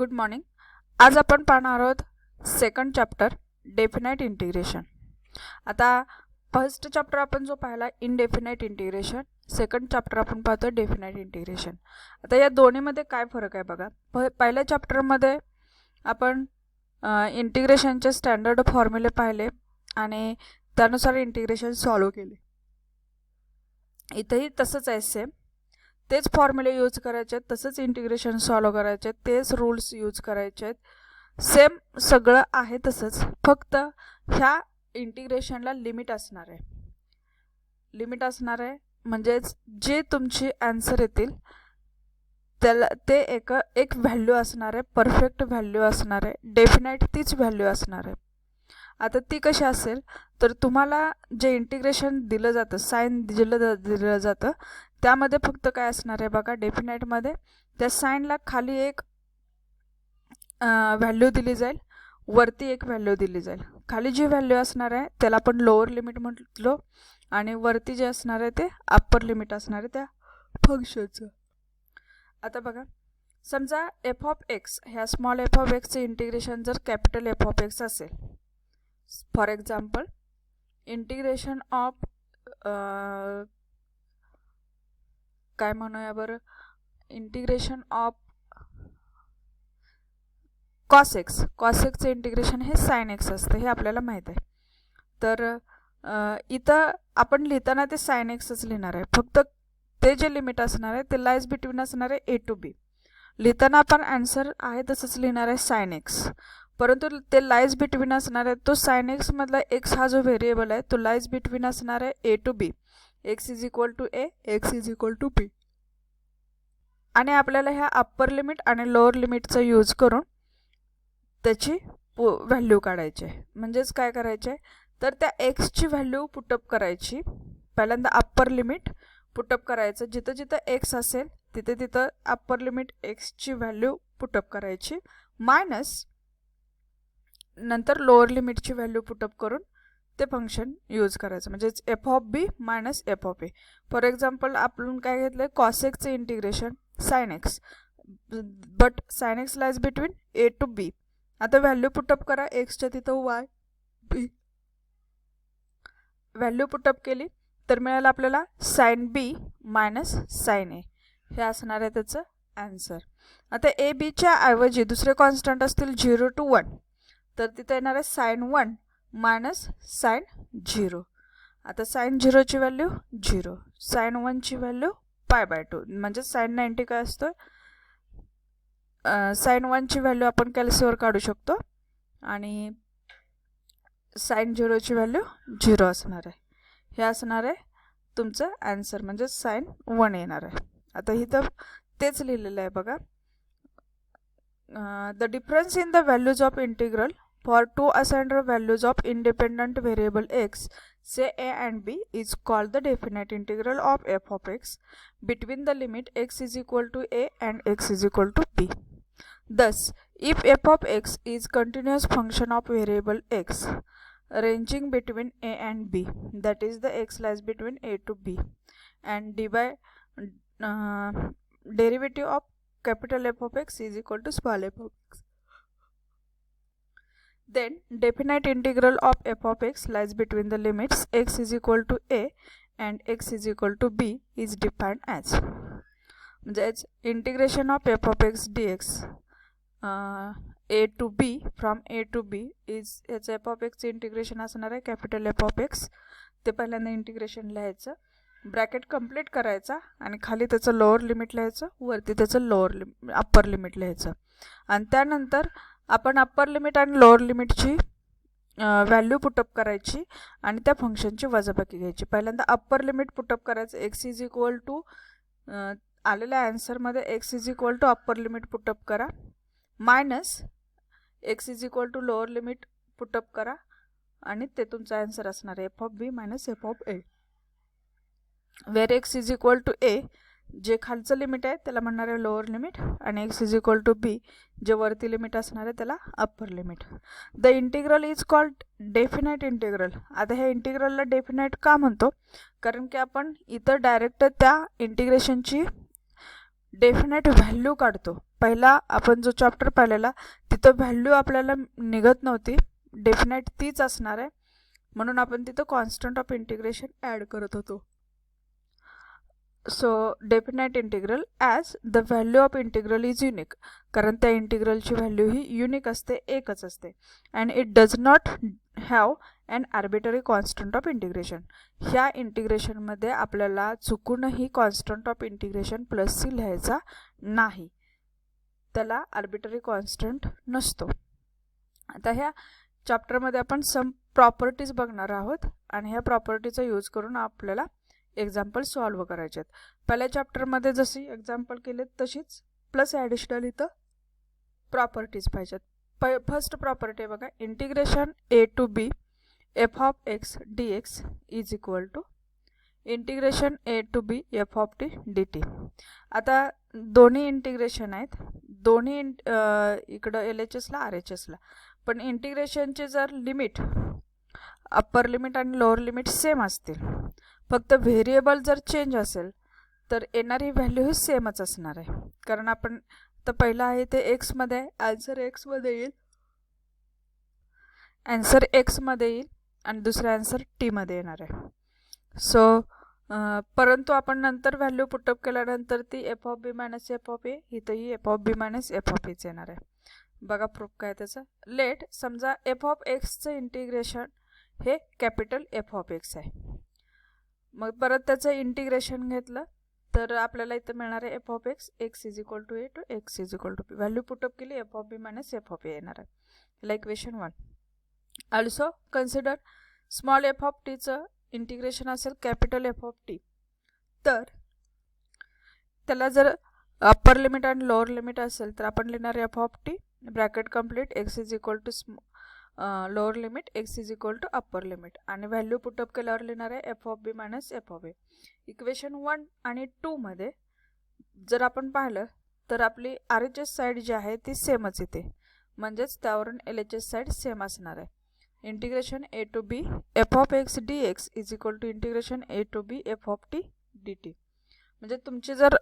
Good morning. आज आपण पाहणार आहोत सेकंड चॅप्टर डेफिनाइट इंटिग्रेशन. आता फर्स्ट चॅप्टर आपण जो पाहिला इनडेफिनाइट इंटिग्रेशन, सेकंड चॅप्टर आपण पाहतो डेफिनाइट इंटिग्रेशन. आता या दोन्हीमध्ये काय फरक आहे बघा. पहिल्या चॅप्टरमध्ये आपण इंटिग्रेशनचे स्टँडर्ड फॉर्म्युले पाहिले आणि त्यानुसार इंटिग्रेशन सॉल्व केले. इथेही तसंच आहे, सेम तेच फॉर्म्युले यूज करायचे आहेत, तसंच इंटिग्रेशन सॉल्व करायचे आहेत, तेच रूल्स यूज करायचे आहेत, सेम सगळं आहे तसंच. फक्त ह्या इंटिग्रेशनला लिमिट असणार आहे. लिमिट असणार आहे म्हणजेच जे तुमची आन्सर येतील त्याला ते एक व्हॅल्यू असणार आहे, परफेक्ट व्हॅल्यू असणार आहे, डेफिनाइट तीच व्हॅल्यू असणार आहे. आता ती कशी असेल तर तुम्हाला जे इंटिग्रेशन दिलं जातं, साइन दिलं जातं, त्यामध्ये फक्त काय असणार आहे बघा. डेफिनाइटमध्ये त्या साइनला खाली एक व्हॅल्यू दिली जाईल, वरती एक व्हॅल्यू दिली जाईल. खाली जी व्हॅल्यू असणार आहे त्याला आपण लोअर लिमिट म्हटलो आणि वरती जे असणार आहे ते अप्पर लिमिट असणार आहे त्या फंक्शनचं. आता बघा, समजा एफ ऑफ एक्स ह्या स्मॉल एफ ऑफ एक्सचे इंटिग्रेशन जर कॅपिटल एफ ऑफ एक्स असेल, फॉर एक्झाम्पल इंटिग्रेशन ऑफ काय म्हणूया बरं, इंटिग्रेशन ऑफ कॉस एक्सचे इंटिग्रेशन हे साइन एक्स असतं, हे आपल्याला माहीत आहे. तर इथं आपण लिहिताना ते साइन एक्सच लिहिणार आहे. फक्त ते जे लिमिट असणार आहे ते लाईज बिटवीन असणार आहे ए टू बी. लिहिताना आपण आन्सर आहे तसंच लिहिणार आहे साइन एक्स, परंतु ते लाईज बिटवीन असणार आहे. तो साइन एक्समधला एक्स हा जो व्हेरिएबल आहे तो लाईज बिटवीन असणार आहे a to b. X is equal to a, x is equal to b. आणि आपल्याला ह्या अप्पर लिमिट आणि लोअर लिमिटचा यूज करून त्याची व्हॅल्यू काढायची आहे. म्हणजेच काय करायचे तर त्या एक्सची व्हॅल्यू पुटअप करायची. पहिल्यांदा अप्पर लिमिट पुटअप करायचं, जिथं जिथं एक्स असेल तिथे तिथं अप्पर लिमिट एक्सची व्हॅल्यू पुटअप करायची, मायनस नंतर लोअर लिमिटची व्हॅल्यू पुटअप करून ते फंक्शन यूज करायचं. म्हणजेच f of b minus f of a. For example आपण काय घेतलं, कॉस एक्सचे integration sine x, but sine x lies between a to b. आता व्हॅल्यू पुटअप करा, एक्सच्या तिथं वाय बी व्हॅल्यू पुटअप केली तर मिळालं आपल्याला साइन बी मायनस साइन ए. हे असणार आहे त्याचं आन्सर. आता ए बीच्या ऐवजी दुसरे कॉन्स्टंट असतील 0 to 1, तर तिथे येणार आहे साइन 1 मायनस साइन 0. आता साइन 0ची व्हॅल्यू 0, साइन 1ची व्हॅल्यू π/2. म्हणजे साइन 90 काय असतं, साइन 1ची व्हॅल्यू आपण कॅल्सीवर काढू शकतो आणि साइन 0ची व्हॅल्यू 0 असणार आहे. हे असणार आहे तुमचं आन्सर, म्हणजे साइन 1 येणार आहे. आता इथं तेच लिहिलेलं आहे बघा. The difference in the values of integral for two assigned values of independent variable x, say a and b, is called the definite integral of f of x between the limit x is equal to a and x is equal to b. Thus, if f of x is continuous function of variable x ranging between a and b, that is the x lies between a to b, and d by derivative of capital F of x is equal to small f of x, then definite integral of f of x lies between the limits x is equal to a and x is equal to b is defined as. म्हणजेच integration of f of x dx a to b from a to b is याचं f of x integration असणार आहे capital F of x. ते पहिल्यांदा integration लिहायचं, bracket complete करायचा आणि खाली त्याचं लोअर लिमिट लिहायचं, वरती त्याचं अप्पर लिमिट लिहायचं. आणि त्यानंतर आपण अप्पर लिमिट आणि लोअर लिमिटची व्हॅल्यू पुटअप करायची आणि त्या फंक्शनची वजाबाकी घ्यायची. पहिल्यांदा अप्पर लिमिट पुटअप करायचं, एक्स इज इक्वल टू आलेल्या आन्सरमध्ये x is equal to upper limit put up करा, minus x is equal to lower limit put up करा आणि ते तुमचा आन्सर असणार आहे f of b minus f of a. Where x is equal to a, जे खालचं लिमिट आहे त्याला म्हणणार आहे लोअर लिमिट, आणि एक्स इज इक्वल टू बी, जे वरती लिमिट असणार आहे त्याला upper limit. The integral is called definite integral. आता ह्या इंटिग्रलला डेफिनाइट का म्हणतो, कारण की आपण इथं डायरेक्ट त्या इंटिग्रेशनची डेफिनेट व्हॅल्यू काढतो. पहिला आपण जो चॅप्टर पाहिलेला तिथं व्हॅल्यू आपल्याला निघत नव्हती, डेफिनेट तीच असणार आहे, म्हणून आपण तिथं कॉन्स्टंट ऑफ इंटिग्रेशन ॲड करत होतो. So definite integral as the value of integral is unique, कारण त्या इंटिग्रलची व्हॅल्यू ही युनिक असते, एकच असते. And it does not have an arbitrary constant of integration. ह्या इंटिग्रेशनमध्ये आपल्याला चुकूनही constant of integration plus c लिहायचा नाही, त्याला आर्बिटरी कॉन्स्टंट नसतो. आता ह्या चॅप्टरमध्ये आपण सम प्रॉपर्टीज बघणार आहोत आणि ह्या प्रॉपर्टीचा यूज करून आपल्याला एक्झाम्पल सॉल्व करायचे आहेत. पहिल्या चॅप्टरमध्ये जशी एक्झाम्पल केले तशीच प्लस ॲडिशनल इथं प्रॉपर्टीज पाहिजेत. फर्स्ट प्रॉपर्टी बघा, integration a to b f of x d x is equal to integration a to b f of t d t. आता दोन्ही इंटिग्रेशन आहेत, दोन्ही इकडं एल एच एसला आर एच एसला, पण इंटिग्रेशनचे जर लिमिट अप्पर लिमिट आणि लोअर लिमिट सेम असतील, फक्त व्हेरिएबल जर चेंज असेल तर येणारी व्हॅल्यू ही सेमच असणार आहे. कारण आपण तर पहिलं आहे ते एक्समध्ये आहे, आन्सर एक्समध्ये येईल, आन्सर एक्समध्ये येईल आणि दुसरा आन्सर टीमध्ये येणार आहे. सो परंतु आपण नंतर व्हॅल्यू पुटअप केल्यानंतर ती f of b minus f of a, इथंही f of b minus f of h येणार आहे. बघा प्रूफ काय त्याचं. लेट समजा एफ ऑफ एक्सचं इंटिग्रेशन हे कॅपिटल एफ ऑफ एक्स आहे, मग परत त्याचं इंटिग्रेशन घेतलं तर आपल्याला इथं मिळणार आहे f of x, x is equal to a to x is equal to b. Value put up केली, f of b minus f of a येणार आहे. ह्याला equation 1. Also consider small f of टीचं इंटिग्रेशन असेल कॅपिटल एफ ऑफ टी, तर त्याला जर upper limit आणि लोअर लिमिट असेल तर आपण लिहिणार f of t bracket complete x is equal to lower limit x is equal to upper limit, आणि व्हॅल्यू पुटअप केल्यावर लिहिणार आहे f of b minus f of a. Equation 1 आणि 2 मध्ये जर आपण पाहिलं तर आपली आर एच एस साईड जी आहे ती सेमच येते, म्हणजेच त्यावरून L H S side same असणार आहे. Integration a to b f of x d x is equal to integration a to b f of t d t. म्हणजे तुमची जर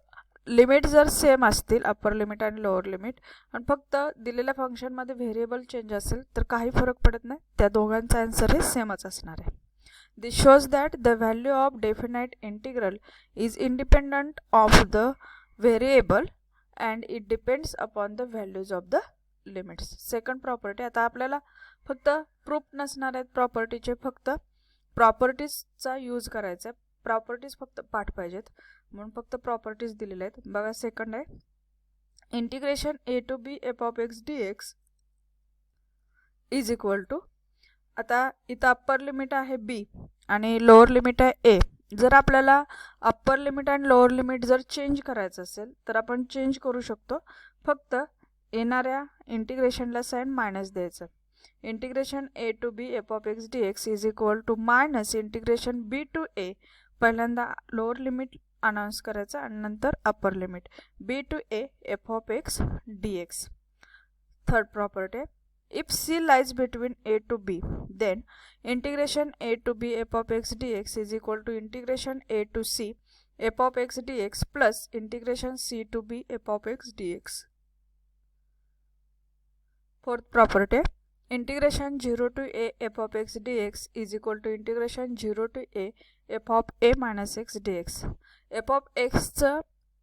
लिमिट जर सेम असतील अप्पर लिमिट आणि लोअर लिमिट, आणि फक्त दिलेल्या फंक्शनमध्ये व्हेरिएबल चेंज असेल तर काही फरक पडत नाही, त्या दोघांचा आन्सर हे सेमच असणार आहे. This shows that the value of definite integral is independent of the variable and it depends upon the values of the limits. Second property, आता आपल्याला फक्त प्रूफ नसणार आहेत प्रॉपर्टीचे, फक्त प्रॉपर्टीजचा यूज करायचा आहे. प्रॉपर्टीज फक्त पाठ पाहिजेत म्हणून फक्त प्रॉपर्टीज दिलेल्या आहेत. बघा सेकंड आहे integration a to b f of x d x is equal to, आता इथं अप्पर लिमिट आहे बी आणि लोअर लिमिट आहे ए. जर आपल्याला अप्पर लिमिट आणि लोअर लिमिट जर चेंज करायचं असेल तर आपण चेंज करू शकतो, फक्त येणाऱ्या इंटिग्रेशनला साईन मायनस द्यायचं. Integration a to b f of x d x is equal to minus integration b to a, पहिल्यांदा लोअर लिमिट अनाउन्स करायचं आणि नंतर upper limit b to a f of x d x. Third property, if c lies between a to b then integration a to b f of x d x is equal to integration a to c f of x d x plus integration c to b f of x d x. Fourth property, integration 0 to a f of x dx is equal to integration 0 to a f of a minus x dx. f of x चं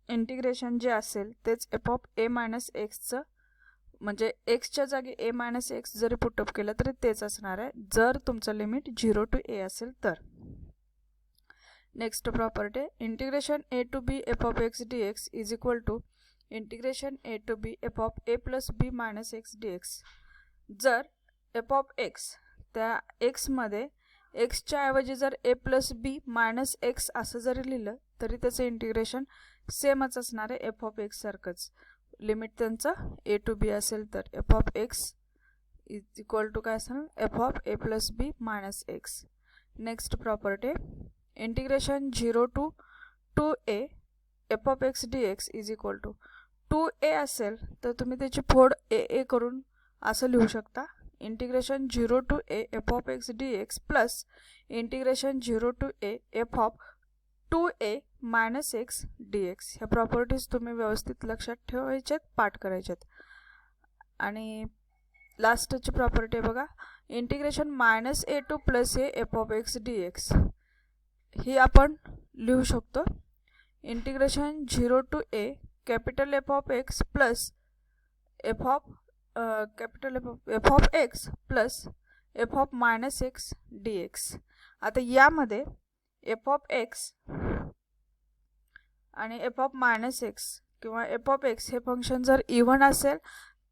integration जे असेल तेच f of a minus x चं, म्हणजे एक्सच्या जागी a minus x जरी put up केलं तरी तेच असणार आहे जर तुमचं लिमिट 0 to a असेल तर. Next property, integration a to b f of x dx is equal to integration a to b f of a plus b minus x dx. जर एफ ऑफ एक्स त्या एक्समध्ये एक्सच्या ऐवजी जर a plus b minus x असं जरी लिहिलं तरी त्याचं इंटिग्रेशन सेमच असणार आहे एफ ऑफ एक्स सारखंच. लिमिट त्यांचं ए टू बी असेल तर f of x is equal to काय असणार, f of a plus b minus x. Next property, integration 0 to 2a f of x d x is equal to 2a असेल तर तुम्ही त्याची फोड ए करून असं लिहू शकता. Integration 0 to a f of x dx plus integration 0 to a f of 2a minus x d x. ह्या प्रॉपर्टीज तुम्ही व्यवस्थित लक्षात ठेवायच्यात, पाठ करायच्यात. आणि लास्टची प्रॉपर्टी बघा, integration minus a to plus a f of x d x. ही आपण लिहू शकतो integration 0 to a capital F of x plus f of capital F of x plus f of minus x d x. आता यामध्ये F of x आणि F of minus x किंवा F of x हे function जर even असेल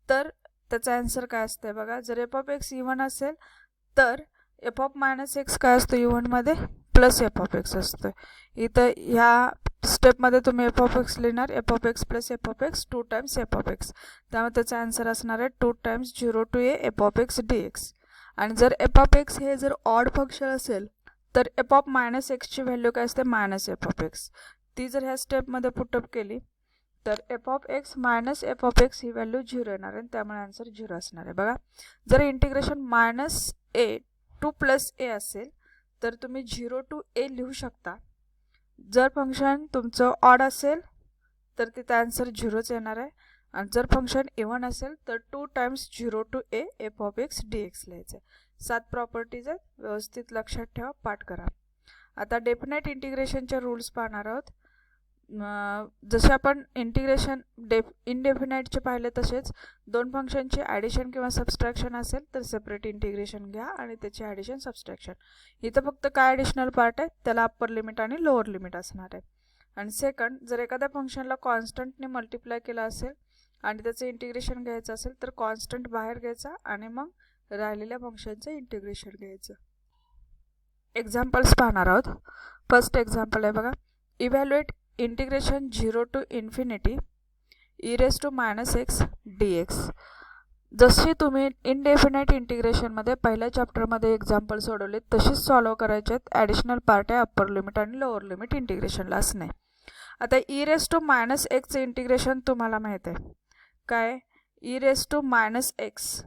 तर त्याचा answer काय असते बघा. जर एफ ऑफ एक्स इव्हन असेल तर एफ ऑफ मायनस एक्स काय असतो इव्हनमध्ये, प्लस एफ ऑफ एक्स असतो. इथं ह्या स्टेपमध्ये तुम्ही एफ ऑफ एक्स लिहिणार, f of x plus f of x 2 times f of x. त्यामुळे त्याचा आन्सर असणार आहे 2 times 0 to a f of x d x. आणि जर एफ ऑफ एक्स हे जर ऑड फंक्शन असेल तर एफ ऑफ मायनस एक्सची व्हॅल्यू काय असते, मायनस एफ ऑफ एक्स. ती जर ह्या स्टेपमध्ये पुटअप केली तर f of x minus f of x he value 0 येणार आहे, त्यामुळे आन्सर 0 असणार आहे बघा. जर integration minus a to plus ए असेल तर तुम्ही 0 टू ए लिहू शकता. जर फंक्शन तुमचं ऑड असेल तर तिथं आन्सर 0च येणार आहे. आणि जर फंक्शन इव्हन असेल तर 2 times 0 to a f of x d x लिहायचं. 7 प्रॉपर्टीज आहेत, व्यवस्थित लक्षात ठेवा, पाठ करा. आता डेफिनेट इंटिग्रेशनचे रूल्स पाहणार आहोत. जसे आपण इंटिग्रेशन इनडेफिनाईटचे पाहिले तसेच दोन फंक्शनचे ॲडिशन किंवा सबस्ट्रॅक्शन असेल तर सेपरेट इंटिग्रेशन घ्या आणि त्याचे ॲडिशन सबस्ट्रॅक्शन. इथं फक्त काय ॲडिशनल पार्ट आहे त्याला अप्पर लिमिट आणि लोअर लिमिट असणार आहे. आणि सेकंड, जर एखाद्या फंक्शनला कॉन्स्टंटने मल्टिप्लाय केलं असेल आणि त्याचं इंटिग्रेशन घ्यायचं असेल तर कॉन्स्टंट बाहेर घ्यायचा आणि मग राहिलेल्या फंक्शनचं इंटिग्रेशन घ्यायचं. एक्झाम्पल्स पाहणार आहोत. फर्स्ट एक्झाम्पल आहे बघा, evaluate integration 0 to infinity e raise to minus x d x. जशी तुम्ही इनडेफिनाईट इंटिग्रेशनमध्ये पहिल्या चॅप्टरमध्ये एक्झाम्पल सोडवले तशीच सॉल्व करायचे आहेत. ॲडिशनल पार्ट आहे अप्पर लिमिट आणि लोअर लिमिट इंटिग्रेशनला असणे. आता ई रेस टू मायनस एक्सचं इंटिग्रेशन तुम्हाला माहीत आहे काय, e raise to minus x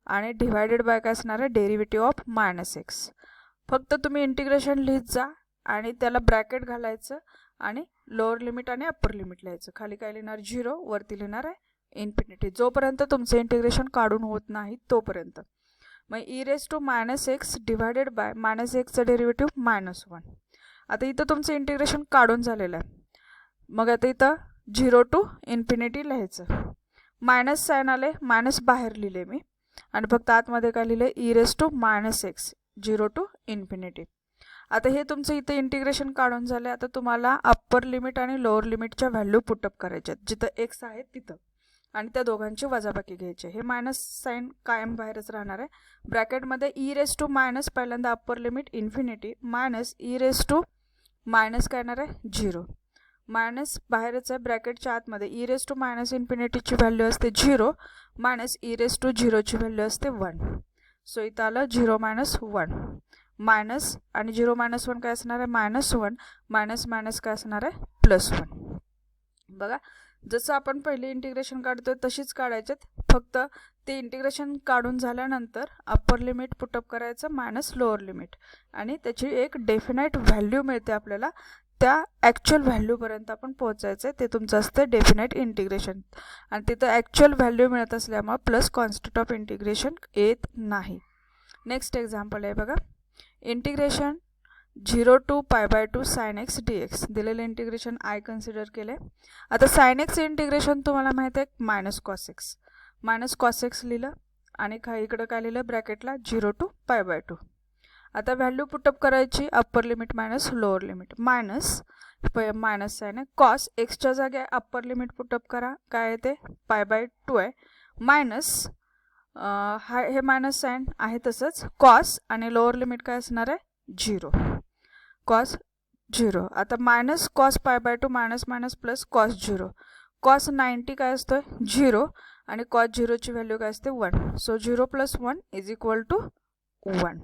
आणि डिवायडेड बाय काय असणार आहे, डेरिव्हेटिव्ह ऑफ मायनस एक्स. फक्त तुम्ही इंटिग्रेशन लिहित जा आणि त्याला ब्रॅकेट घालायचं आणि लोअर लिमिट आणि अप्पर लिमिट लिहायचं. खाली काय लिहिणार 0, वरती लिहिणार आहे इन्फिनिटी. जोपर्यंत तुमचं इंटिग्रेशन काढून होत नाही तोपर्यंत. मग e raise to minus x divided by minus एक्सचं डेरिव्हेटिव्ह -1. आता इथं तुमचं इंटिग्रेशन काढून झालेलं आहे. मग आता इथं 0 टू इन्फिनिटी लिहायचं. मायनस साईन आले, मायनस बाहेर लिहिले मी आणि फक्त आतमध्ये काय लिहिले, e raise to minus x 0 to infinity. आता हे तुमचं इथं इंटिग्रेशन काढून झालं. आता तुम्हाला अप्पर लिमिट आणि लोअर लिमिटच्या व्हॅल्यू पुटअप करायच्या आहेत जिथं एक्स आहे तिथं आणि त्या दोघांची वजाबाकी घ्यायची. हे मायनस साईन कायम बाहेरच राहणार आहे. ब्रॅकेटमध्ये ई रेस टू मायनस पहिल्यांदा upper limit infinity minus e raise to minus काय येणार आहे 0. मायनस बाहेरच आहे, ब्रॅकेटच्या आतमध्ये ई रेस टू मायनस इन्फिनिटीची व्हॅल्यू असते 0 मायनस ई रेस टू 0ची व्हॅल्यू असते 1. सो इथं आलं 0 मायनस 1 मायनस आणि 0 मायनस 1 काय असणार आहे -1 मायनस मायनस काय असणार आहे +1. बघा जसं आपण पहिले इंटिग्रेशन काढतोय तशीच काढायचेत, फक्त ते इंटिग्रेशन काढून झाल्यानंतर अप्पर लिमिट पुटअप करायचं मायनस लोअर लिमिट आणि त्याची एक डेफिनाईट व्हॅल्यू मिळते आपल्याला. त्या ॲक्च्युअल व्हॅल्यूपर्यंत आपण पोहोचायचं आहे. ते तुमचं असतं डेफिनाईट इंटिग्रेशन आणि तिथं ॲक्च्युअल व्हॅल्यू मिळत असल्यामुळे प्लस कॉन्स्टंट ऑफ इंटिग्रेशन येत नाही. नेक्स्ट एक्झाम्पल आहे बघा, integration 0 to π/2 sine x d x. दिलेलं इंटिग्रेशन आय कन्सिडर केले. आता साइन एक्स इंटिग्रेशन तुम्हाला माहीत आहे minus cos x. Minus cos x लिहिलं आणि इकडं काय लिहिलं ब्रॅकेटला 0 टू π/2. आता व्हॅल्यू पुटअप करायची upper limit minus lower limit. Minus sine आहे, कॉस एक्सच्या जागी अप्पर लिमिट पुटअप करा, काय येते π/2 आहे मायनस हे मायनस साइन आहे तसंच कॉस आणि लोअर लिमिट काय असणार आहे 0 कॉस 0. आता minus cos π/2 minus minus plus cos 0. Cos 90 काय असतोय 0 आणि कॉस 0ची व्हॅल्यू काय असते 1. सो 0 + 1 = 1.